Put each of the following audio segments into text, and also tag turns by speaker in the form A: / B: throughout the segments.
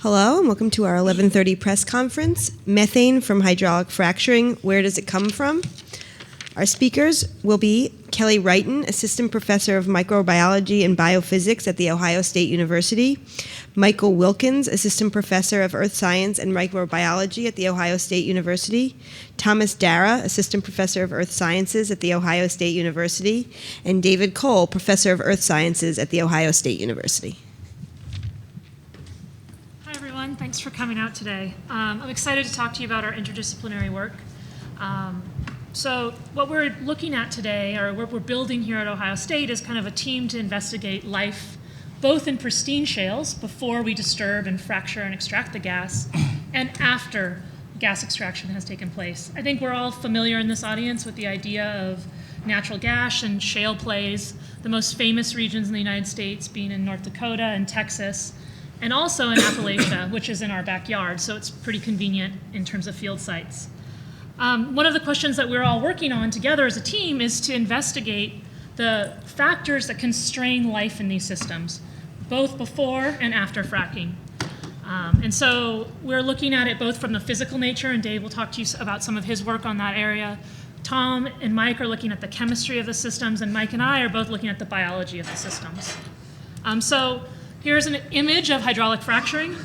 A: Hello, and welcome to our 11:30 press conference, Methane from Hydraulic Fracturing, Where Does It Come From? Our speakers will be Kelly Wrighton, Assistant Professor of Microbiology and Biophysics at The Ohio State University, Michael Wilkins, Assistant Professor of Earth Science and Microbiology at The Ohio State University, Thomas Darrah, Assistant Professor of Earth Sciences at The Ohio State University, and David Cole, Professor of Earth Sciences at The Ohio State University.
B: Hi everyone, thanks for coming out today. I'm excited to talk to you about our interdisciplinary work. So what we're looking at today, or what we're building here at Ohio State, is kind of a team to investigate life both in pristine shales, before we disturb and fracture and extract the gas, and after gas extraction has taken place. I think we're all familiar in this audience with the idea of natural gas and shale plays, the most famous regions in the United States being in North Dakota and Texas, and also in Appalachia, which is in our backyard, so it's pretty convenient in terms of field sites. One of the questions that we're all working on together as a team is to investigate the factors that constrain life in these systems, both before and after fracking. And so we're looking at it both from the physical nature, and Dave will talk to you about some of his work on that area. Tom and Mike are looking at the chemistry of the systems, and Mike and I are both looking at the biology of the systems. So here's an image of hydraulic fracturing.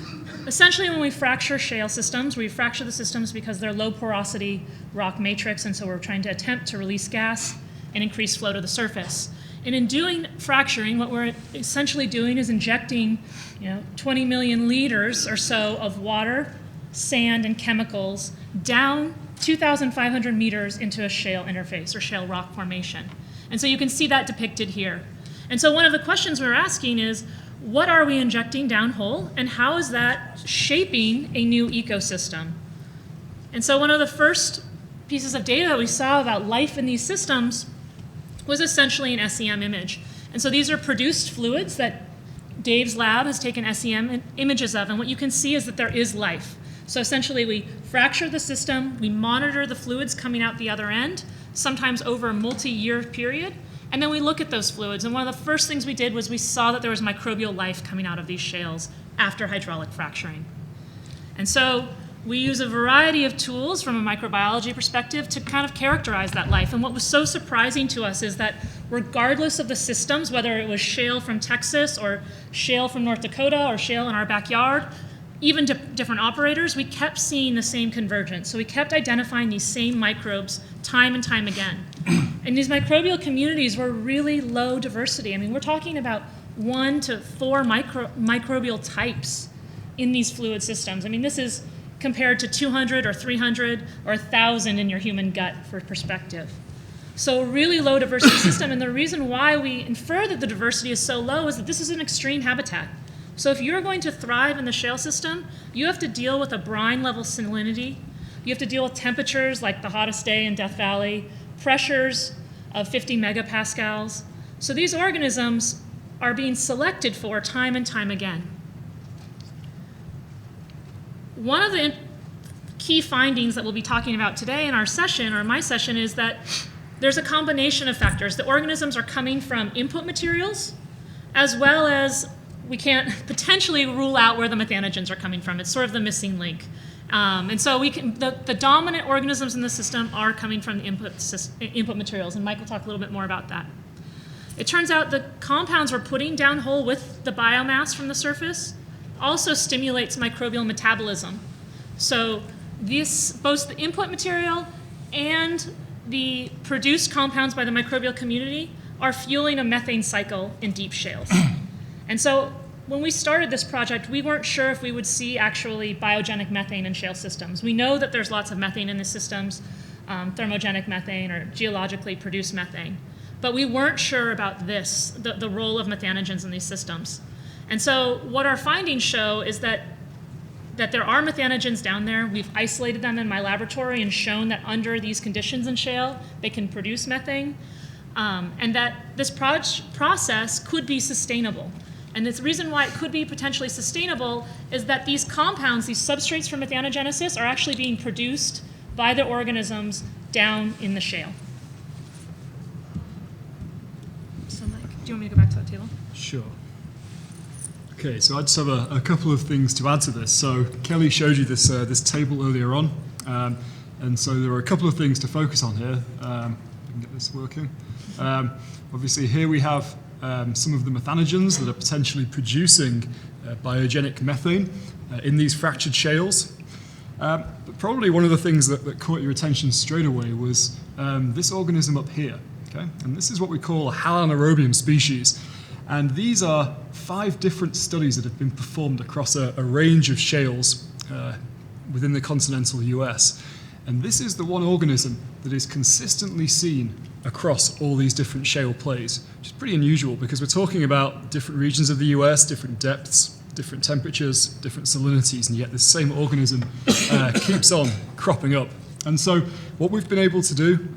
B: Essentially, when we fracture shale systems, we fracture the systems because they're low porosity rock matrix, and so we're trying to attempt to release gas and increase flow to the surface. And in doing fracturing, what we're essentially doing is injecting 20 million liters or so of water, sand, and chemicals down 2,500 meters into a shale interface or shale rock formation. And so you can see that depicted here. And so one of the questions we're asking is, what are we injecting downhole, and how is that shaping a new ecosystem? And so one of the first pieces of data that we saw about life in these systems was essentially an SEM image. And so these are produced fluids that Dave's lab has taken SEM images of, and what you can see is that there is life. So essentially we fracture the system, we monitor the fluids coming out the other end, sometimes over a multi-year period, and then we look at those fluids, and one of the first things we did was we saw that there was microbial life coming out of these shales after hydraulic fracturing. And so we use a variety of tools from a microbiology perspective to kind of characterize that life. And what was so surprising to us is that regardless of the systems, whether it was shale from Texas or shale from North Dakota or shale in our backyard, even different operators, we kept seeing the same convergence. So we kept identifying these same microbes time and time again. And these microbial communities were really low diversity. I mean, we're talking about 1 to 4 microbial types in these fluid systems. I mean, this is compared to 200 or 300 or 1,000 in your human gut for perspective. So really low diversity system, and the reason why we infer that the diversity is so low is that this is an extreme habitat. So if you're going to thrive in the shale system, you have to deal with a brine level salinity. You have to deal with temperatures like the hottest day in Death Valley, pressures of 50 megapascals. So these organisms are being selected for time and time again. One of the key findings that we'll be talking about today in our session, or my session, is that there's a combination of factors. The organisms are coming from input materials, as well as we can't potentially rule out where the methanogens are coming from. It's sort of the missing link. And so the dominant organisms in the system are coming from the input materials, and Mike will talk a little bit more about that. It turns out the compounds we're putting downhole with the biomass from the surface also stimulates microbial metabolism. So both the input material and the produced compounds by the microbial community are fueling a methane cycle in deep shales. And so when we started this project, we weren't sure if we would see actually biogenic methane in shale systems. We know that there's lots of methane in the systems, thermogenic methane or geologically produced methane. But we weren't sure about this, the role of methanogens in these systems. And so what our findings show is that there are methanogens down there. We've isolated them in my laboratory and shown that under these conditions in shale, they can produce methane, and that this process could be sustainable. And the reason why it could be potentially sustainable is that these compounds, these substrates for methanogenesis, are actually being produced by the organisms down in the shale. So Mike, do you want me to go back to that table?
C: Sure. Okay, so I just have a couple of things to add to this. So Kelly showed you this this table earlier on, and so there are a couple of things to focus on here. If I can get this working. Obviously, here we have some of the methanogens that are potentially producing biogenic methane in these fractured shales. But probably one of the things that caught your attention straight away was this organism up here. Okay, and this is what we call a halanaerobium species. And these are 5 different studies that have been performed across a range of shales within the continental US. And this is the one organism that is consistently seen across all these different shale plays, which is pretty unusual because we're talking about different regions of the US, different depths, different temperatures, different salinities, and yet this same organism keeps on cropping up. And so what we've been able to do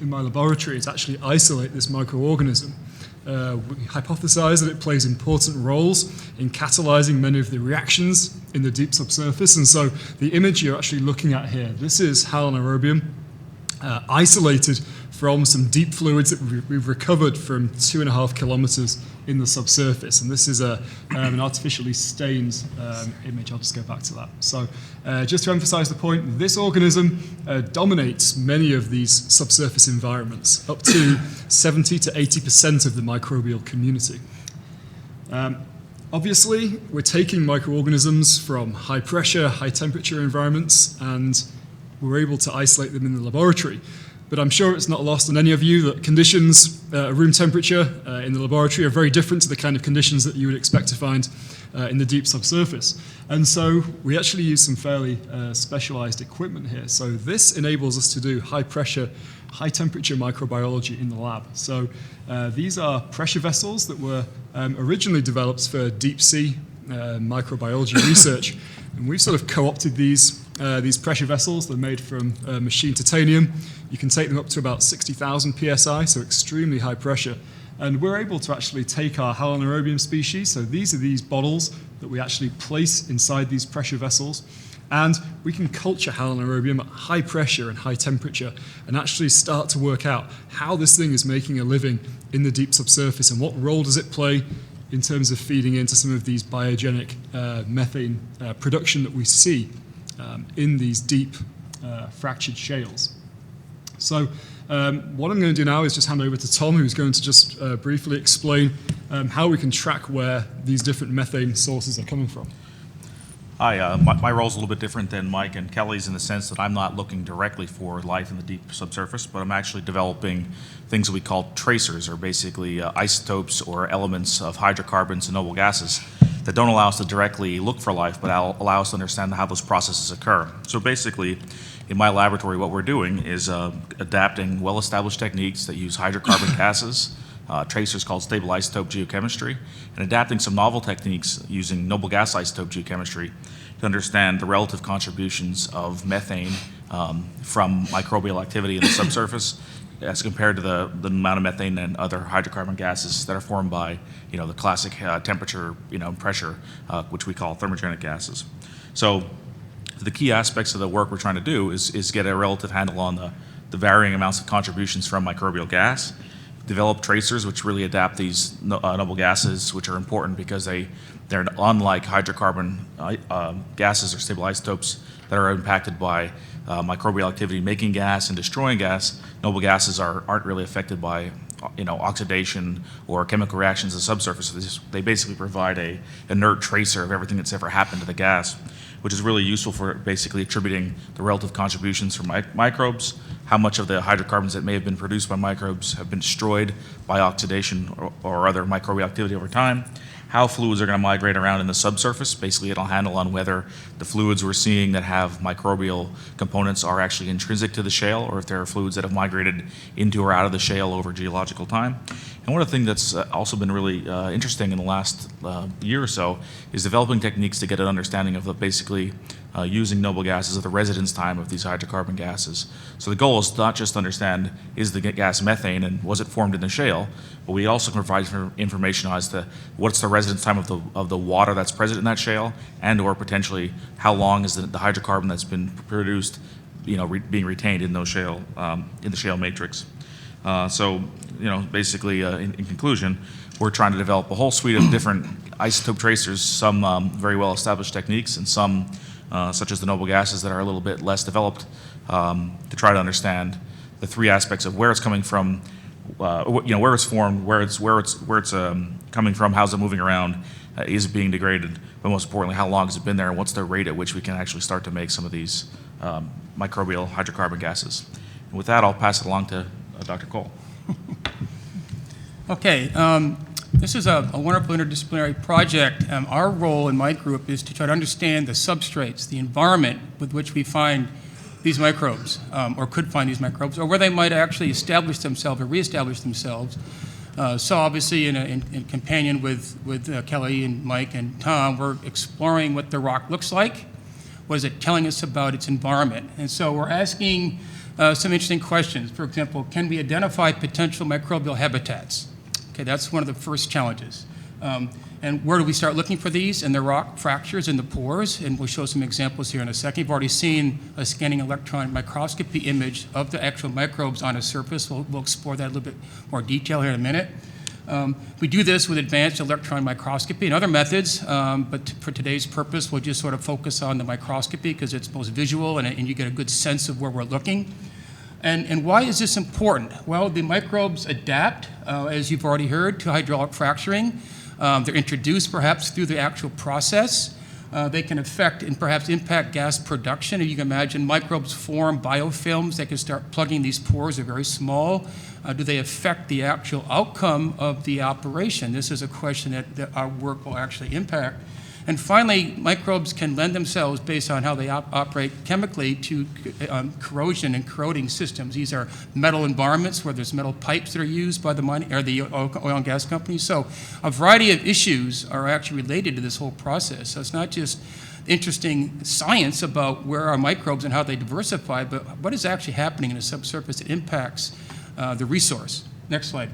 C: in my laboratory is actually isolate this microorganism. We hypothesize that it plays important roles in catalyzing many of the reactions in the deep subsurface. And so the image you're actually looking at here, this is halanaerobium, isolated from some deep fluids that we've recovered from 2.5 kilometers in the subsurface. And this is an artificially stained image. I'll just go back to that. So just to emphasize the point, this organism dominates many of these subsurface environments, up to 70 to 80% of the microbial community. Obviously, we're taking microorganisms from high pressure, high temperature environments, and we're able to isolate them in the laboratory. But I'm sure it's not lost on any of you that conditions, room temperature in the laboratory are very different to the kind of conditions that you would expect to find in the deep subsurface. And so we actually use some fairly specialized equipment here. So this enables us to do high pressure, high temperature microbiology in the lab. So these are pressure vessels that were originally developed for deep sea microbiology research. And we've sort of co-opted these pressure vessels. They're made from machined titanium. You can take them up to about 60,000 psi, so extremely high pressure. And we're able to actually take our halanaerobium species, so these are these bottles that we actually place inside these pressure vessels, and we can culture halanaerobium at high pressure and high temperature and actually start to work out how this thing is making a living in the deep subsurface and what role does it play in terms of feeding into some of these biogenic methane production that we see in these deep fractured shales. So what I'm going to do now is just hand over to Tom, who's going to just briefly explain how we can track where these different methane sources are coming from.
D: Hi, my role is a little bit different than Mike and Kelly's in the sense that I'm not looking directly for life in the deep subsurface, but I'm actually developing things that we call tracers, or basically isotopes or elements of hydrocarbons and noble gases that don't allow us to directly look for life, but allow us to understand how those processes occur. So basically, in my laboratory, what we're doing is adapting well-established techniques that use hydrocarbon gases, tracers called stable isotope geochemistry, and adapting some novel techniques using noble gas isotope geochemistry to understand the relative contributions of methane from microbial activity in the subsurface as compared to the amount of methane and other hydrocarbon gases that are formed by, the classic temperature, pressure, which we call thermogenic gases. So the key aspects of the work we're trying to do is get a relative handle on the varying amounts of contributions from microbial gas, develop tracers which really adapt these noble gases, which are important because they're unlike hydrocarbon gases or stable isotopes that are impacted by microbial activity making gas and destroying gas. Noble gases aren't really affected by oxidation or chemical reactions in the subsurface. They basically provide a inert tracer of everything that's ever happened to the gas, which is really useful for basically attributing the relative contributions from microbes, how much of the hydrocarbons that may have been produced by microbes have been destroyed by oxidation or other microbial activity over time, how fluids are going to migrate around in the subsurface. Basically, it'll handle on whether the fluids we're seeing that have microbial components are actually intrinsic to the shale, or if there are fluids that have migrated into or out of the shale over geological time. And one of the things that's also been really interesting in the last year or so is developing techniques to get an understanding of basically using noble gases at the residence time of these hydrocarbon gases. So the goal is not just to understand, is the gas methane and was it formed in the shale, but we also can provide information as to what's the residence time of the water that's present in that shale, and or potentially how long is the hydrocarbon that's been produced being retained in those shale in the shale matrix. So basically in conclusion, we're trying to develop a whole suite of different isotope tracers, some very well-established techniques and some, such as the noble gases, that are a little bit less developed, to try to understand the three aspects of where it's coming from, where it's formed, where it's coming from, how's it moving around, is it being degraded, but most importantly, how long has it been there, and what's the rate at which we can actually start to make some of these microbial hydrocarbon gases. And with that, I'll pass it along to Dr. Cole.
E: Okay, this is a wonderful interdisciplinary project. Our role in my group is to try to understand the substrates, the environment with which we find these microbes, or could find these microbes, or where they might actually establish themselves or reestablish themselves. So obviously, in companion with Kelly and Mike and Tom, we're exploring what the rock looks like. What is it telling us about its environment? And so we're asking some interesting questions. For example, can we identify potential microbial habitats? Okay, that's one of the first challenges. And where do we start looking for these? In the rock fractures, in the pores, and we'll show some examples here in a second. You've already seen a scanning electron microscopy image of the actual microbes on a surface. We'll explore that in a little bit more detail here in a minute. We do this with advanced electron microscopy and other methods, but for today's purpose, we'll just sort of focus on the microscopy because it's most visual and you get a good sense of where we're looking. And why is this important? Well, the microbes adapt, as you've already heard, to hydraulic fracturing. They're introduced perhaps through the actual process. They can affect and perhaps impact gas production. You can imagine microbes form biofilms. They can start plugging these pores. They're very small. Do they affect the actual outcome of the operation? This is a question that our work will actually impact. And finally, microbes can lend themselves, based on how they operate chemically, to corrosion and corroding systems. These are metal environments where there's metal pipes that are used by the mining or the oil and gas companies. So a variety of issues are actually related to this whole process. So it's not just interesting science about where are microbes and how they diversify, but what is actually happening in the subsurface that impacts the resource. Next slide.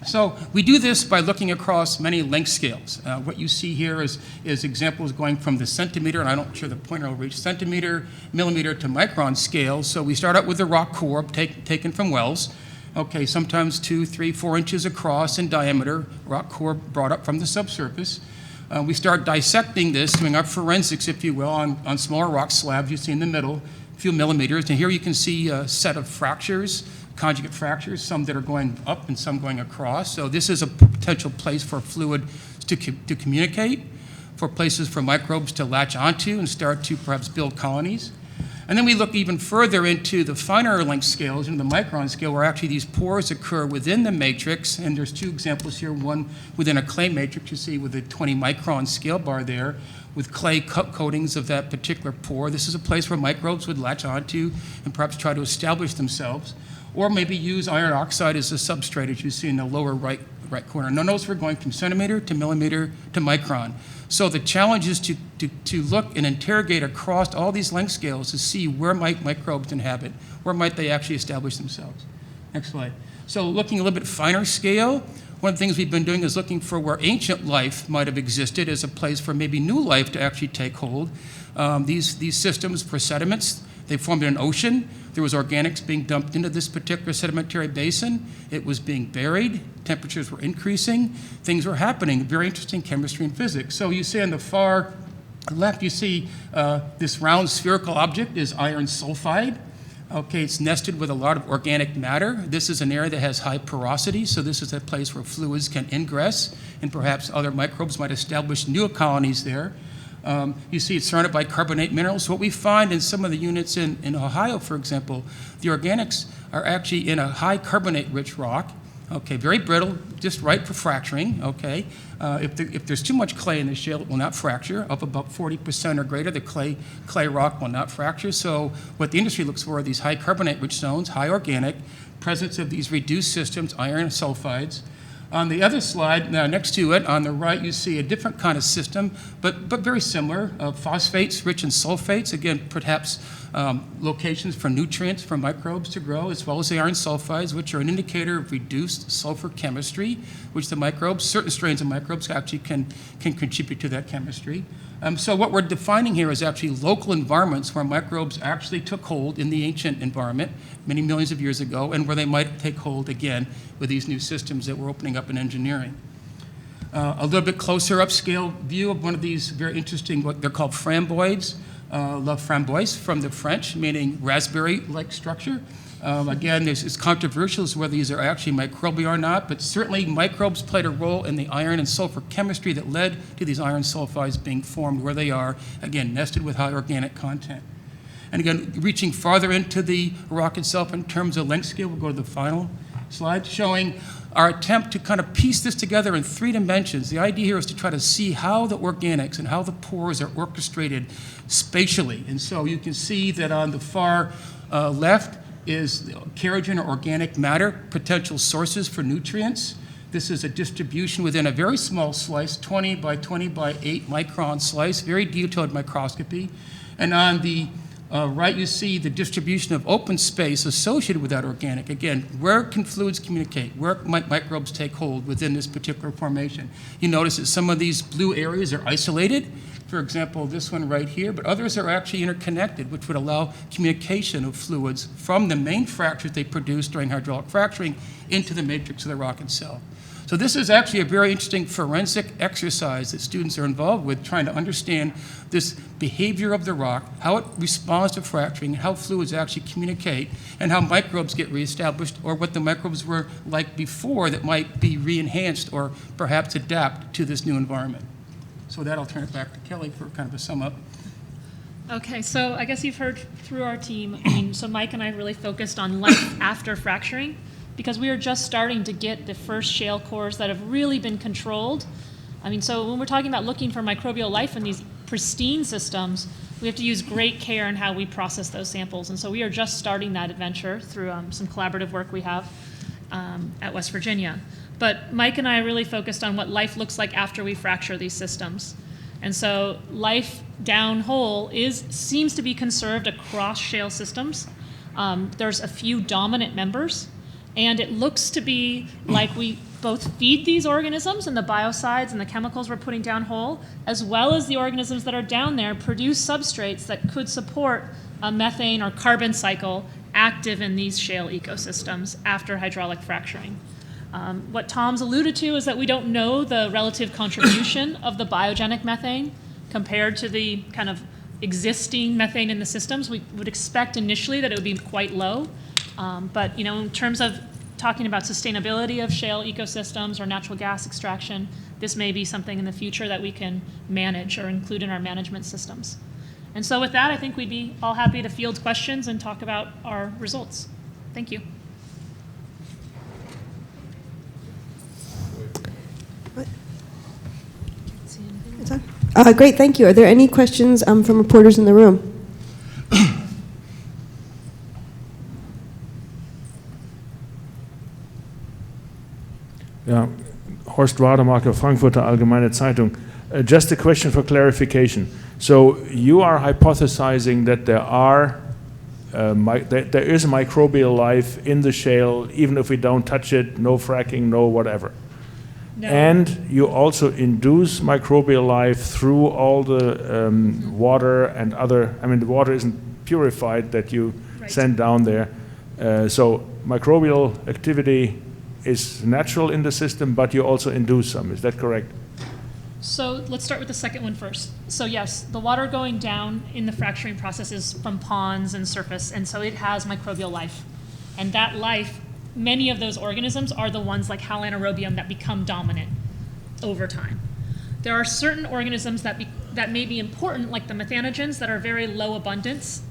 E: So we do this by looking across many length scales. What you see here is examples going from the centimeter, and I'm not sure the pointer will reach, centimeter, millimeter to micron scale. So we start out with the rock core taken from wells. Okay, sometimes 2, 3, 4 inches across in diameter, rock core brought up from the subsurface. We start dissecting this, doing our forensics, if you will, on smaller rock slabs you see in the middle, a few millimeters. And here you can see a set of fractures, conjugate fractures, some that are going up and some going across. So this is a potential place for fluid to communicate, for places for microbes to latch onto and start to perhaps build colonies. And then we look even further into the finer length scales, into the micron scale, where actually these pores occur within the matrix. And there's two examples here, one within a clay matrix you see with a 20 micron scale bar there, with clay coatings of that particular pore. This is a place where microbes would latch onto and perhaps try to establish themselves, or maybe use iron oxide as a substrate, as you see in the lower right corner. Notice we're going from centimeter to millimeter to micron. So the challenge is to look and interrogate across all these length scales to see where might microbes inhabit, where might they actually establish themselves. Next slide. So looking a little bit finer scale, one of the things we've been doing is looking for where ancient life might have existed as a place for maybe new life to actually take hold. These systems were sediments. They formed in an ocean. There was organics being dumped into this particular sedimentary basin. It was being buried. Temperatures were increasing. Things were happening. Very interesting chemistry and physics. So you see on the far left, you see this round spherical object is iron sulfide. Okay, it's nested with a lot of organic matter. This is an area that has high porosity, so this is a place where fluids can ingress, and perhaps other microbes might establish new colonies there. You see it's surrounded by carbonate minerals. What we find in some of the units in Ohio, for example, the organics are actually in a high carbonate-rich rock. Okay, very brittle, just right for fracturing. Okay, if there's too much clay in the shale, it will not fracture. Up about 40% or greater, the clay rock will not fracture. So what the industry looks for are these high carbonate-rich zones, high organic, presence of these reduced systems, iron sulfides. On the other slide, next to it, on the right, you see a different kind of system, but very similar. Phosphates rich in sulfates, again, perhaps locations for nutrients for microbes to grow, as well as the iron sulfides, which are an indicator of reduced sulfur chemistry, which the microbes, certain strains of microbes actually can contribute to that chemistry. So what we're defining here is actually local environments where microbes actually took hold in the ancient environment many millions of years ago, and where they might take hold again with these new systems that we're opening up in engineering. A little bit closer upscale view of one of these very interesting, what they're called framboids, la framboise from the French, meaning raspberry-like structure. Again, it's controversial as to whether these are actually microbial or not, but certainly microbes played a role in the iron and sulfur chemistry that led to these iron sulfides being formed where they are, again, nested with high organic content. And again, reaching farther into the rock itself in terms of length scale, we'll go to the final slide, showing our attempt to kind of piece this together in 3 dimensions. The idea here is to try to see how the organics and how the pores are orchestrated spatially. And so you can see that on the far left is kerogen or organic matter, potential sources for nutrients. This is a distribution within a very small slice, 20 by 20 by 8 micron slice, very detailed microscopy. And on the right, you see the distribution of open space associated with that organic. Again, where can fluids communicate? Where might microbes take hold within this particular formation? You notice that some of these blue areas are isolated. For example, this one right here, but others are actually interconnected, which would allow communication of fluids from the main fractures they produce during hydraulic fracturing into the matrix of the rock itself. So this is actually a very interesting forensic exercise that students are involved with, trying to understand this behavior of the rock, how it responds to fracturing, how fluids actually communicate, and how microbes get reestablished, or what the microbes were like before that might be re-enhanced or perhaps adapt to this new environment. So with that, I'll turn it back to Kelly for kind of a sum up.
B: Okay, so I guess you've heard through our team, so Mike and I really focused on life after fracturing, because we are just starting to get the first shale cores that have really been controlled. So when we're talking about looking for microbial life in these pristine systems, we have to use great care in how we process those samples. And so we are just starting that adventure through some collaborative work we have at West Virginia. But Mike and I really focused on what life looks like after we fracture these systems. And so life downhole seems to be conserved across shale systems. There's a few dominant members, and it looks to be like we both feed these organisms and the biocides and the chemicals we're putting downhole, as well as the organisms that are down there produce substrates that could support a methane or carbon cycle active in these shale ecosystems after hydraulic fracturing. What Tom's alluded to is that we don't know the relative contribution of the biogenic methane compared to the kind of existing methane in the systems. We would expect initially that it would be quite low, but in terms of talking about sustainability of shale ecosystems or natural gas extraction, this may be something in the future that we can manage or include in our management systems. And so with that, I think we'd be all happy to field questions and talk about our results. Thank you.
A: Great, thank you. Are there any questions from reporters in the room?
F: Yeah, Horst Wademarker, Frankfurter Allgemeine Zeitung. Just a question for clarification. So you are hypothesizing that there is microbial life in the shale, even if we don't touch it, no fracking, no whatever. No. And you also induce microbial life through all the water and other, the water isn't purified that you send down there. So microbial activity is natural in the system, but you also induce some. Is that correct?
B: So let's start with the second one first. So yes, the water going down in the fracturing process is from ponds and surface, and so it has microbial life. And that life, many of those organisms are the ones like Halanaerobium that become dominant over time. There are certain organisms that may be important, like the methanogens, that are very low abundance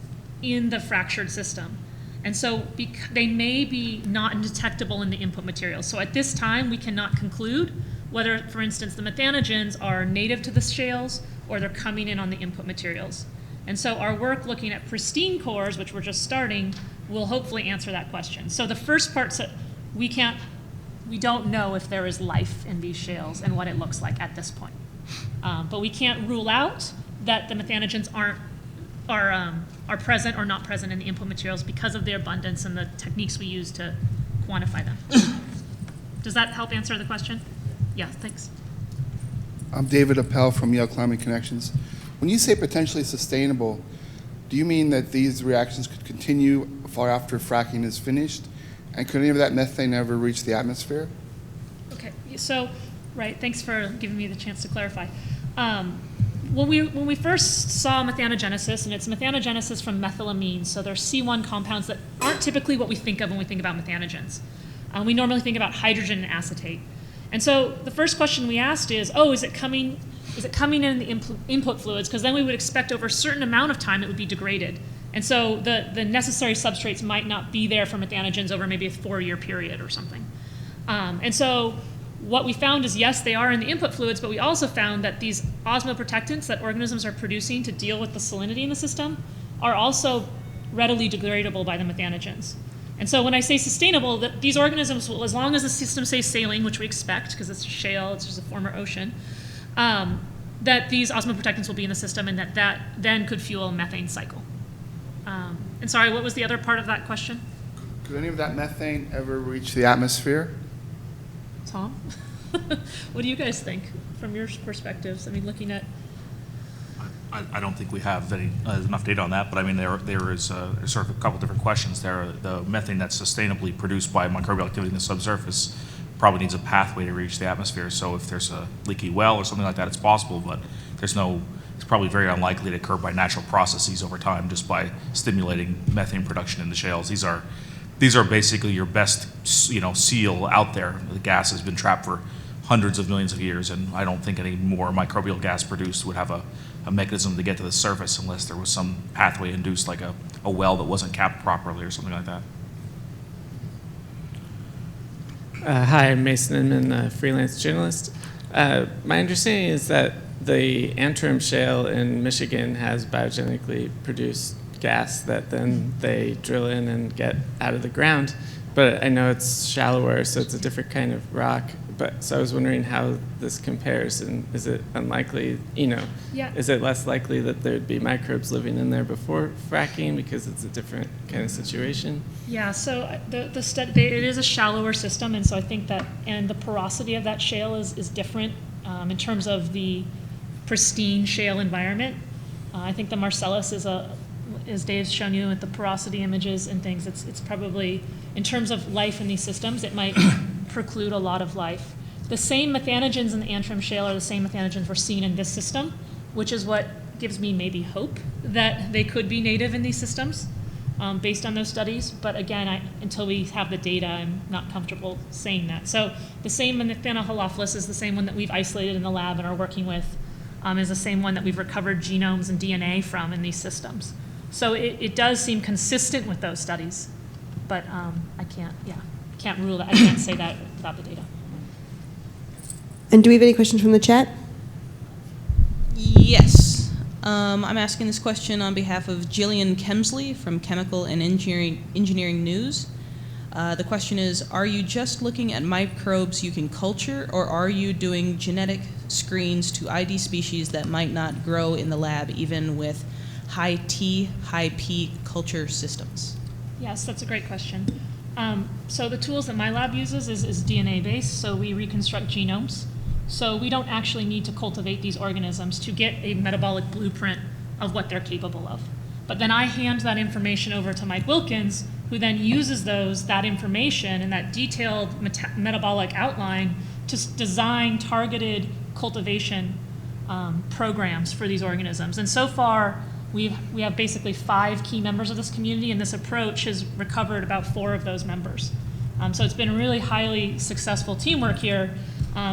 B: in the fractured system. And so they may be not indetectable in the input materials. So at this time, we cannot conclude whether, for instance, the methanogens are native to the shales or they're coming in on the input materials. And so our work looking at pristine cores, which we're just starting, will hopefully answer that question. So the first part, we don't know if there is life in these shales and what it looks like at this point. But we can't rule out that the methanogens aren't are present or not present in the input materials because of their abundance and the techniques we use to quantify them. Does that help answer the question? Yeah, thanks.
G: I'm David Appel from Yale Climate Connections. When you say potentially sustainable, do you mean that these reactions could continue far after fracking is finished? And could any of that methane ever reach the atmosphere?
B: Okay, so, right, thanks for giving me the chance to clarify. When we first saw methanogenesis, and it's methanogenesis from methylamines, so they're C1 compounds that aren't typically what we think of when we think about methanogens. We normally think about hydrogen and acetate. And so the first question we asked is, is it coming in the input fluids? Because then we would expect over a certain amount of time it would be degraded. And so the necessary substrates might not be there for methanogens over maybe a 4-year period or something. And so what we found is, yes, they are in the input fluids, but we also found that these osmoprotectants that organisms are producing to deal with the salinity in the system are also readily degradable by the methanogens. And so when I say sustainable, that these organisms will, as long as the system stays saline, which we expect because it's a shale, it's just a former ocean, that these osmoprotectants will be in the system, and that then could fuel a methane cycle. And sorry, what was the other part of that question?
G: Could any of that methane ever reach the atmosphere?
B: Tom? What do you guys think from your perspectives? I mean, looking at...
D: I don't think we have enough data on that, but I mean, there is sort of a couple different questions there. The methane that's sustainably produced by microbial activity in the subsurface probably needs a pathway to reach the atmosphere. So if there's a leaky well or something like that, it's possible, but it's probably very unlikely to occur by natural processes over time, just by stimulating methane production in the shales. These are basically your best, seal out there. The gas has been trapped for hundreds of millions of years, and I don't think any more microbial gas produced would have a mechanism to get to the surface unless there was some pathway induced, like a well that wasn't capped properly or something like that.
H: Hi, I'm Mason Inman, a freelance journalist. My understanding is that the Interim shale in Michigan has biogenically produced gas that then they drill in and get out of the ground. But I know it's shallower, so it's a different kind of rock. So I was wondering how this compares, and is it unlikely,
B: Yeah.
H: Is it less likely that there'd be microbes living in there before fracking because it's a different kind of situation?
B: Yeah, so it is a shallower system, and so I think that, and the porosity of that shale is different in terms of the pristine shale environment. I think the Marcellus is as Dave's shown you with the porosity images and things, it's probably, in terms of life in these systems, it might preclude a lot of life. The same methanogens in the Interim shale are the same methanogens we're seeing in this system, which is what gives me maybe hope that they could be native in these systems based on those studies. But again, until we have the data, I'm not comfortable saying that. So the same Methanohalophilus is the same one that we've isolated in the lab and are working with, is the same one that we've recovered genomes and DNA from in these systems. So it does seem consistent with those studies, but I can't rule that. I can't say that without the data.
A: And do we have any questions from the chat?
I: Yes. I'm asking this question on behalf of Jillian Kemsley from Chemical and Engineering News. The question is, are you just looking at microbes you can culture, or are you doing genetic screens to ID species that might not grow in the lab, even with high T, high P culture systems?
B: Yes, that's a great question. So the tools that my lab uses is DNA-based, so we reconstruct genomes. So we don't actually need to cultivate these organisms to get a metabolic blueprint of what they're capable of. But then I hand that information over to Mike Wilkins, who then uses that information and that detailed metabolic outline to design targeted cultivation programs for these organisms. And so far, we have basically 5 key members of this community, and this approach has recovered about 4 of those members. So it's been a really highly successful teamwork here,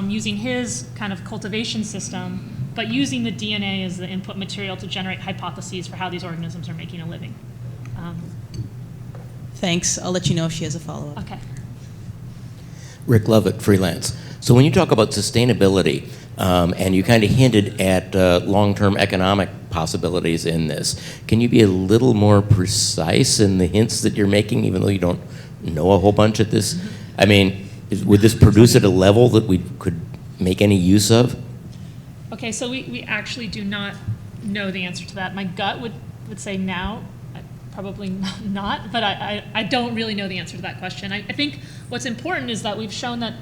B: using his kind of cultivation system, but using the DNA as the input material to generate hypotheses for how these organisms are making a living.
I: Thanks. I'll let you know if she has a follow-up.
B: Okay.
J: Rick Lovett, freelance. So when you talk about sustainability, and you kind of hinted at long-term economic possibilities in this, can you be a little more precise in the hints that you're making, even though you don't know a whole bunch at this? I mean, would this produce at a level that we could make any use of?
B: Okay, so we actually do not know the answer to that. My gut would would say now, probably not, but I don't really know the answer to that question. I think what's important is that we've shown that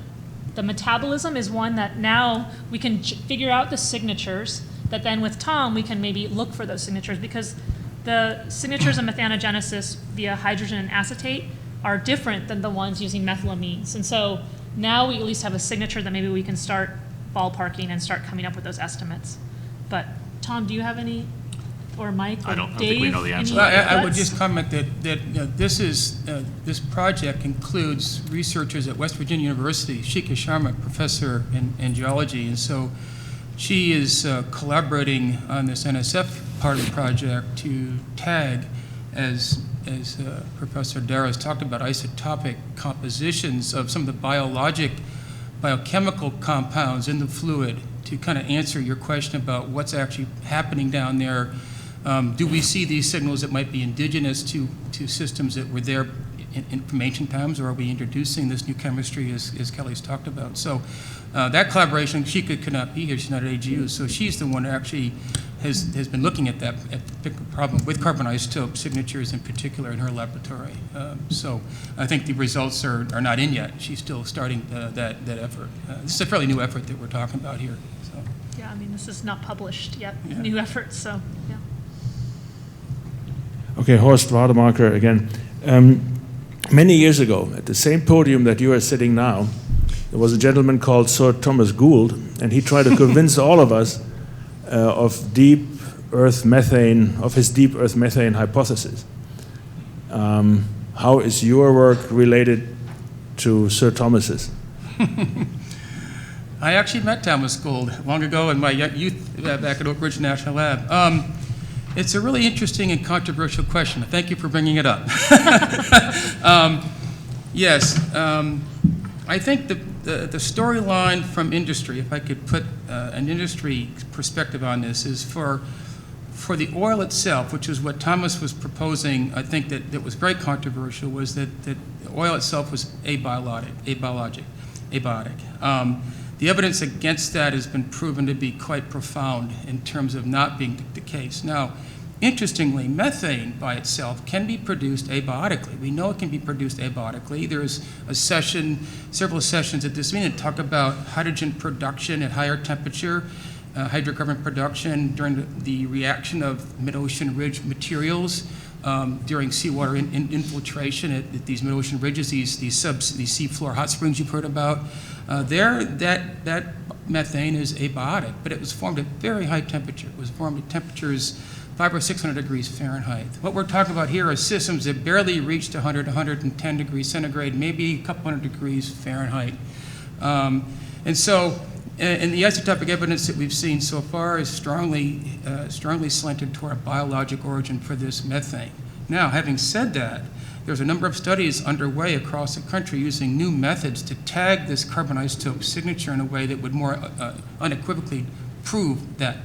B: the metabolism is one that now we can figure out the signatures, that then with Tom we can maybe look for those signatures, because the signatures of methanogenesis via hydrogen and acetate are different than the ones using methylamines. And so now we at least have a signature that maybe we can start ballparking and start coming up with those estimates. But Tom, do you have any, or Mike, or
D: I don't
B: Dave,
D: think we know the answer.
B: any
E: I would
B: thoughts?
E: just comment that this project includes researchers at West Virginia University, Shika Sharma, professor in geology, and so she is collaborating on this NSF part of the project to tag, as Professor Darrah has talked about, isotopic compositions of some of the biochemical compounds in the fluid, to kind of answer your question about what's actually happening down there. Do we see these signals that might be indigenous to systems that were there from ancient times, or are we introducing this new chemistry, as Kelly's talked about? So that collaboration, she could not be here, she's not at AGU, so she's the one who actually has been looking at that particular problem with carbon isotope signatures in particular in her laboratory. So I think the results are not in yet. She's still starting that effort. This is a fairly new effort that we're talking about here. So.
B: Yeah, I mean, this is not published yet,
E: Yeah.
B: new efforts, so, yeah.
F: Okay, Horst Rademacher again. Many years ago, at the same podium that you are sitting now, there was a gentleman called Sir Thomas Gould, and he tried to convince all of us of his deep earth methane hypothesis. How is your work related to Sir Thomas's?
E: I actually met Thomas Gould long ago in my youth back at Oak Ridge National Lab. It's a really interesting and controversial question. Thank you for bringing it up. Yes, I think the storyline from industry, if I could put an industry perspective on this, is for the oil itself, which is what Thomas was proposing. I think that was very controversial, was that the oil itself was abiotic. The evidence against that has been proven to be quite profound in terms of not being the case. Now, interestingly, methane by itself can be produced abiotically. We know it can be produced abiotically. There's several sessions at this meeting that talk about hydrogen production at higher temperature, hydrocarbon production during the reaction of mid-ocean ridge materials during seawater infiltration at these mid-ocean ridges, these seafloor hot springs you've heard about. That methane is abiotic, but it was formed at very high temperature. It was formed at temperatures 500 or 600 degrees Fahrenheit. What we're talking about here are systems that barely reached 100, 110 degrees centigrade, maybe a couple hundred degrees Fahrenheit. And so, and the isotopic evidence that we've seen so far is strongly slanted toward a biologic origin for this methane. Now, having said that, there's a number of studies underway across the country using new methods to tag this carbon isotope signature in a way that would more unequivocally prove that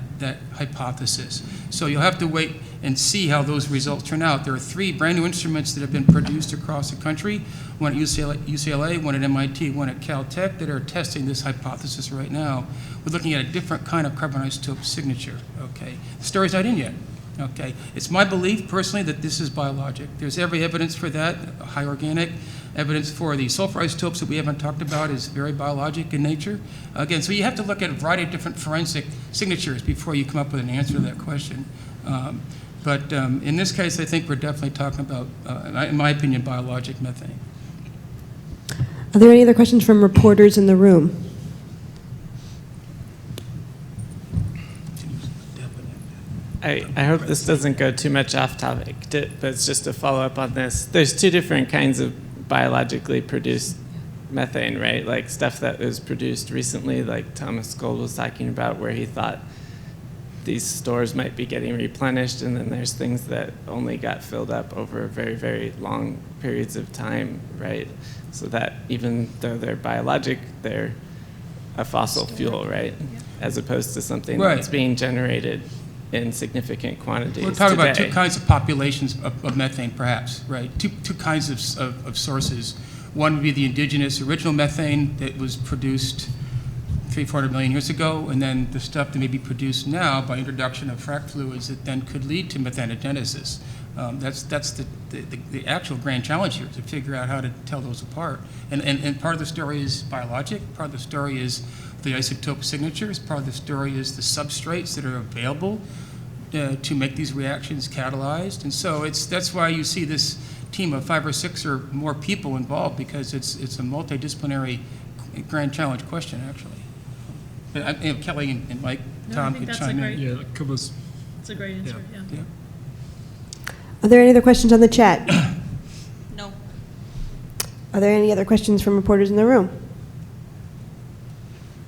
E: hypothesis. So you'll have to wait and see how those results turn out. There are 3 brand new instruments that have been produced across the country, one at UCLA, one at MIT, one at Caltech, that are testing this hypothesis right now. We're looking at a different kind of carbon isotope signature, okay? The story's not in yet, okay? It's my belief, personally, that this is biologic. There's every evidence for that, high organic. Evidence for the sulfur isotopes that we haven't talked about is very biologic in nature. Again, so you have to look at a variety of different forensic signatures before you come up with an answer to that question. But in this case, I think we're definitely talking about, in my opinion, biologic methane.
A: Are there any other questions from reporters in the room?
H: I hope this doesn't go too much off topic, but it's just a follow up on this. There's 2 different kinds of biologically produced methane, right? Like stuff that was produced recently, like Thomas Gould was talking about, where he thought these stores might be getting replenished, and then there's things that only got filled up over very, very long periods of time, right? So that even though they're biologic, they're a fossil fuel, right? As opposed to something that's being generated in significant quantities.
E: We're talking about 2 kinds of populations of methane, perhaps, right? Two kinds of sources. One would be the indigenous original methane that was produced 400 million years ago, and then the stuff that may be produced now by introduction of frac fluids that then could lead to methanogenesis. That's the actual grand challenge here, to figure out how to tell those apart. And part of the story is biologic, part of the story is the isotope signatures, part of the story is the substrates that are available to make these reactions catalyzed. And so that's why you see this team of 5 or 6 or more people involved, because it's a multidisciplinary grand challenge question, actually. But Kelly and Mike,
B: No, I
E: Tom
B: think
E: could
B: that's a
E: chime
B: great-
E: in.
C: Yeah, that covers.
B: It's a great answer, yeah.
E: Yeah.
A: Are there any other questions on the chat?
I: No.
A: Are there any other questions from reporters in the room?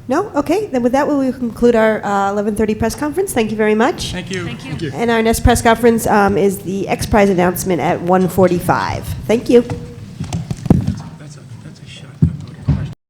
A: No? Okay, then with that, we will conclude our 11:30 press conference. Thank you very much.
E: Thank you.
B: Thank you.
A: And our next press conference is the X Prize announcement at 1:45. Thank you.